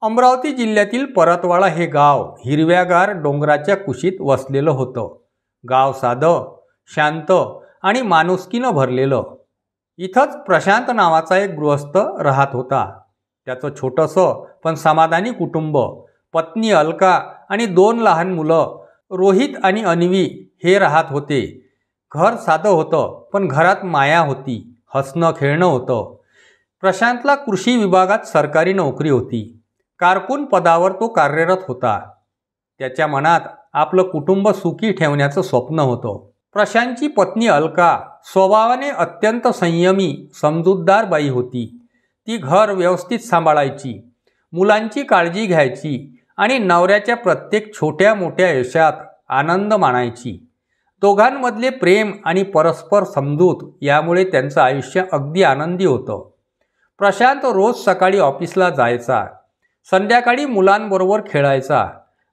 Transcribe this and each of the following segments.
अमरावती जिल्ह्यातील परतवाडा हे गाव हिरव्यागार डोंगराच्या कुशीत वसलेलं होतं. गाव साधं, शांत आणि माणुसकीनं भरलेलं. इथंच प्रशांत नावाचा एक गृहस्थ राहत होता. त्याचं छोटंसं पण समाधानी कुटुंब, पत्नी अलका आणि 2 लहान मुलं रोहित आणि अन्वी हे राहत होते. घर साधं होतं, पण घरात माया होती, हसणं खेळणं होतं. प्रशांतला कृषी विभागात सरकारी नोकरी होती. कारकून पदावर तो कार्यरत होता. त्याच्या मनात आपलं कुटुंब सुखी ठेवण्याचं स्वप्न होतं. प्रशांतची पत्नी अलका स्वभावाने अत्यंत संयमी, समजूतदार बाई होती. ती घर व्यवस्थित सांभाळायची, मुलांची काळजी घ्यायची आणि नवऱ्याच्या प्रत्येक छोट्या मोठ्या यशात आनंद मानायची. दोघांमधले प्रेम आणि परस्पर समजूत यामुळे त्यांचं आयुष्य अगदी आनंदी होतं. प्रशांत रोज सकाळी ऑफिसला जायचा, संध्याकाळी मुलांबरोबर खेळायचा.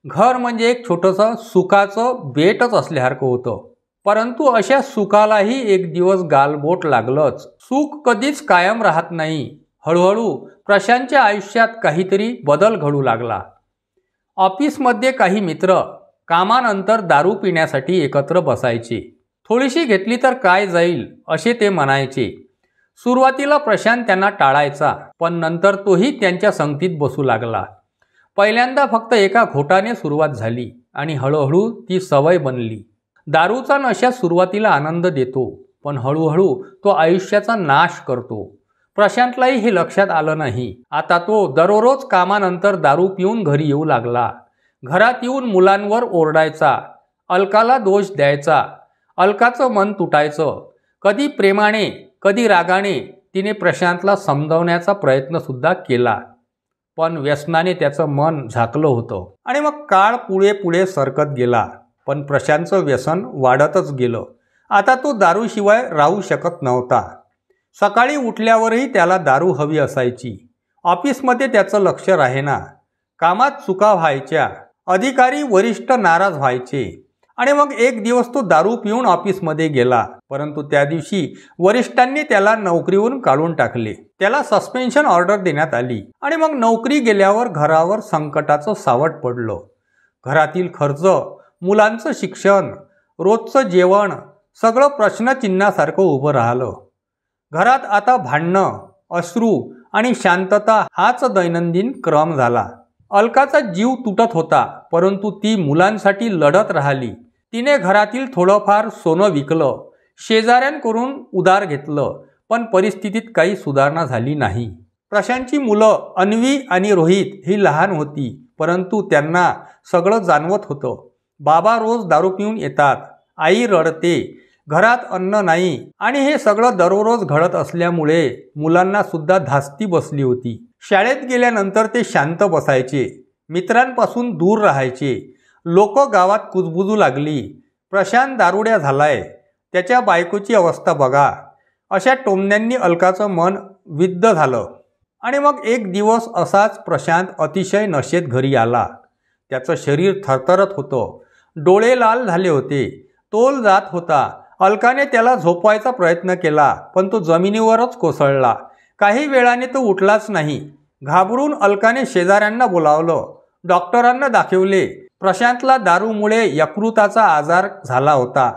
घर म्हणजे एक छोटंसं सुखाचं बेटच असल्यासारखं होतं. परंतु अशा सुखालाही एक दिवस गालबोट लागलंच. सुख कधीच कायम राहत नाही. हळूहळू प्रशांतच्या आयुष्यात काहीतरी बदल घडू लागला. ऑफिसमध्ये काही मित्र कामानंतर दारू पिण्यासाठी एकत्र बसायचे. थोडीशी घेतली तर काय जाईल असे ते म्हणायचे. सुरुवातीला प्रशांत त्यांना टाळायचा, पण नंतर तोही त्यांच्या संगतीत बसू लागला. पहिल्यांदा फक्त एका घोटाने सुरुवात झाली आणि हळूहळू ती सवय बनली. दारूचा नशा सुरुवातीला आनंद देतो, पण हळूहळू तो आयुष्याचा नाश करतो. प्रशांतलाही हे लक्षात आलं नाही. आता तो दररोज कामानंतर दारू पिऊन घरी येऊ लागला. घरात येऊन मुलांवर ओरडायचा, अलकाला दोष द्यायचा. अलकाचं मन तुटायचं. कधी प्रेमाने, कधी रागाने तिने प्रशांतला समजावण्याचा प्रयत्नसुद्धा केला, पण व्यसनाने त्याचं मन झाकलं होतं. आणि मग काळ पुढे पुढे सरकत गेला, पण प्रशांतचं व्यसन वाढतच गेलं. आता तो दारूशिवाय राहू शकत नव्हता. सकाळी उठल्यावरही त्याला दारू हवी असायची. ऑफिसमध्ये त्याचं लक्ष राहेना. कामात चुका व्हायच्या. अधिकारी वरिष्ठ नाराज व्हायचे. आणि मग एक दिवस तो दारू पिऊन ऑफिसमध्ये गेला. परंतु त्या दिवशी वरिष्ठांनी त्याला नोकरीवरून काढून टाकले. त्याला सस्पेन्शन ऑर्डर देण्यात आली. आणि मग नोकरी गेल्यावर घरावर संकटाचं सावट पडलं. घरातील खर्च, मुलांचं शिक्षण, रोजचं जेवण सगळं प्रश्नचिन्हासारखं उभं राहिलं. घरात आता भांडणं, अश्रू आणि शांतता हाच दैनंदिन क्रम झाला. अलकाचा जीव तुटत होता, परंतु ती मुलांसाठी लढत राहिली. तिने घरातील थोडंफार सोनं विकलं, शेजाऱ्यांकडून उधार घेतलं, पण परिस्थितीत काही सुधारणा झाली नाही. प्रशांतची मुलं अन्वी आणि रोहित ही लहान होती, परंतु त्यांना सगळं जाणवत होतं. बाबा रोज दारू पिऊन येतात, आई रडते, घरात अन्न नाही आणि हे सगळं दररोज घडत असल्यामुळे मुलांना सुद्धा धास्ती बसली होती. शाळेत गेल्यानंतर ते शांत बसायचे, मित्रांपासून दूर राहायचे. लोक गावात कुजबुजू लागली, प्रशांत दारुड्या झालाय, त्याच्या बायकोची अवस्था बघा. अशा टोमण्यांनी अलकाचं मन विद्ध झालं. आणि मग एक दिवस असाच प्रशांत अतिशय नशेत घरी आला. त्याचं शरीर थरथरत होतं, डोळे लाल झाले होते, तोल जात होता. अलकाने त्याला झोपवायचा प्रयत्न केला, पण तो जमिनीवरच कोसळला. काही वेळाने तो उठलाच नाही. घाबरून अलकाने शेजाऱ्यांना बोलावलं, डॉक्टरांना दाखवले. प्रशांतला दारूमुळे यकृताचा आजार झाला होता.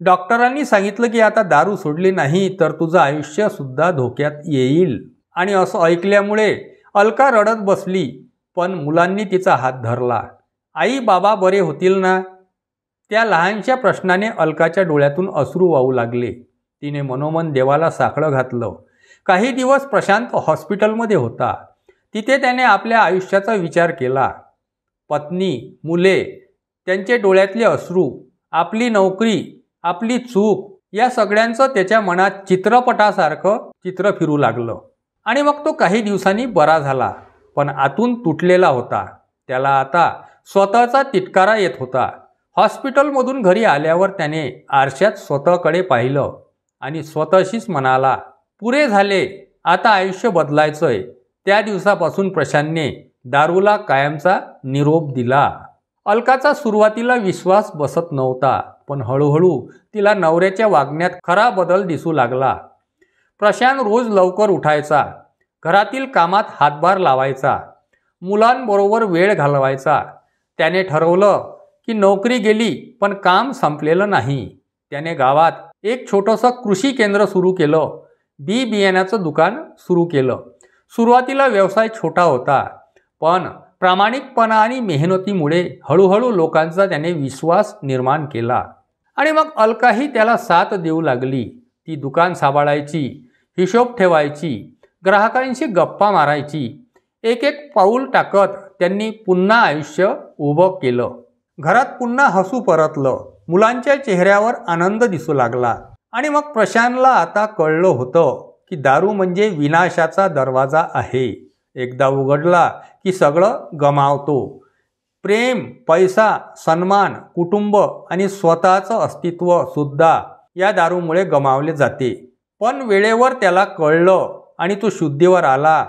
डॉक्टरांनी सांगितलं की आता दारू सोडली नाही तर तुझं आयुष्य सुद्धा धोक्यात येईल. आणि असं ऐकल्यामुळे अलका रडत बसली, पण मुलांनी तिचा हात धरला. आई बाबा बरे होतील ना? त्या लहानशा प्रश्नाने अलकाच्या डोळ्यातून अश्रू वाहू लागले. तिने मनोमन देवाला साकडं घातलं. काही दिवस प्रशांत हॉस्पिटलमध्ये होता. तिथे त्याने आपल्या आयुष्याचा विचार केला. पत्नी, मुले, त्यांचे डोळ्यातले अश्रू, आपली नोकरी, आपली चूक या सगळ्यांचं त्याच्या मनात चित्रपटासारखं चित्र फिरू लागलं. आणि मग तो काही दिवसांनी बरा झाला, पण आतून तुटलेला होता. त्याला आता स्वतःचा तिटकारा येत होता. हॉस्पिटलमधून घरी आल्यावर त्याने आरशात स्वतःकडे पाहिलं आणि स्वतःशीच म्हणाला, पुरे झाले, आता आयुष्य बदलायचंय. त्या दिवसापासून प्रशांतने दारूला कायमचा निरोप दिला. अलकाचा सुरुवातीला विश्वास बसत नव्हता, पण हळूहळू तिला नवऱ्याच्या वागण्यात खरा बदल दिसू लागला. प्रशांत रोज लवकर उठायचा, घरातील कामात हातभार लावायचा, मुलांबरोबर वेळ घालवायचा. त्याने ठरवलं की नोकरी गेली पण काम संपलेलं नाही. त्याने गावात एक छोटंसं कृषी केंद्र सुरू केलं. बी बियाण्याचं दुकान सुरू केलं. सुरुवातीला व्यवसाय छोटा होता, पण प्रामाणिकपणा आणि मेहनतीमुळे हळूहळू लोकांचा त्याने विश्वास निर्माण केला. आणि मग अलकाही त्याला साथ देऊ लागली. ती दुकान सांभाळायची, हिशोब ठेवायची, ग्राहकांशी गप्पा मारायची. एक एक पाऊल टाकत त्यांनी पुन्हा आयुष्य उभं केलं. घरात पुन्हा हसू परतलं. मुलांच्या चेहऱ्यावर आनंद दिसू लागला. आणि मग प्रशांतला आता कळलं होतं की दारू म्हणजे विनाशाचा दरवाजा आहे. एकदा उघडला की सगळं गमावतो. प्रेम, पैसा, सन्मान, कुटुंब आणि स्वतःचं अस्तित्व सुद्धा या दारूमुळे गमावले जाते. पण वेळेवर त्याला कळलं आणि तो शुद्धीवर आला.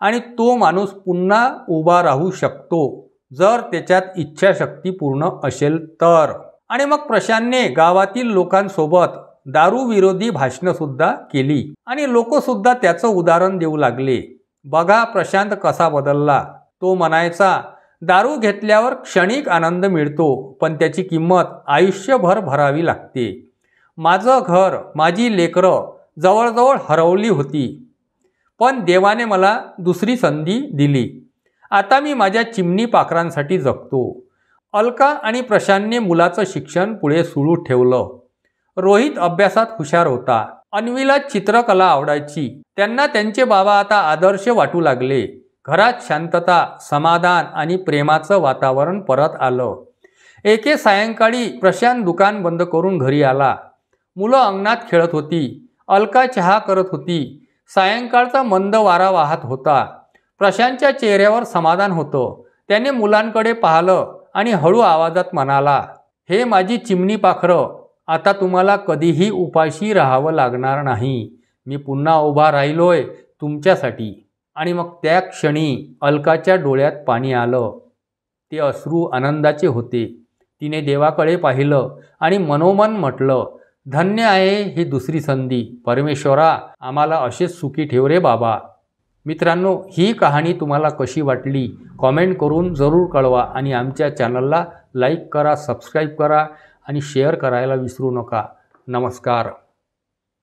आणि तो माणूस पुन्हा उभा राहू शकतो जर त्याच्यात इच्छाशक्ती पूर्ण असेल तर. आणि मग प्रशांतने गावातील लोकांसोबत दारू विरोधी भाषणंसुद्धा केली. आणि लोकसुद्धा त्याचं उदाहरण देऊ लागले. बघा प्रशांत कसा बदलला. तो म्हणायचा, दारू घेतल्यावर क्षणिक आनंद मिळतो, पण त्याची किंमत आयुष्यभर भरावी लागते. माझं घर, माझी लेकरं जवळजवळ हरवली होती, पण देवाने मला दुसरी संधी दिली. आता मी माझ्या चिमणी पाखरांसाठी जगतो. अलका आणि प्रशांतने मुलाचं शिक्षण पुढे सुरू ठेवलं. रोहित अभ्यासात हुशार होता. अन्वीला चित्रकला आवडायची. त्यांना त्यांचे बाबा आता आदर्श वाटू लागले. घरात शांतता, समाधान आणि प्रेमाचं वातावरण परत आलं. एके सायंकाळी प्रशांत दुकान बंद करून घरी आला. मुलं अंगणात खेळत होती. अलका चहा करत होती. सायंकाळचा मंद वारा वाहत होता. प्रशांतच्या चेहऱ्यावर समाधान होतं. त्याने मुलांकडे पाहिलं आणि हळू आवाजात म्हणाला, हे माझी चिमणी पाखरं, आता तुम्हाला कधीही उपाशी राहावं लागणार नाही. मी पुन्हा उभा राहिलोय तुमच्यासाठी. आणि मग त्या क्षणी अलकाच्या डोळ्यात पाणी आलं. ते अश्रू आनंदाचे होते. तिने देवाकडे पाहिलं आणि मनोमन म्हटलं, धन्य आहे ही दुसरी संधी. परमेश्वरा, आम्हाला असेच सुखी ठेव रे बाबा. मित्रांनो, ही कहाणी तुम्हाला कशी वाटली कॉमेंट करून जरूर कळवा. आणि आमच्या चॅनलला लाईक करा, सबस्क्राईब करा आणि शेअर करायला विसरू नका. नमस्कार.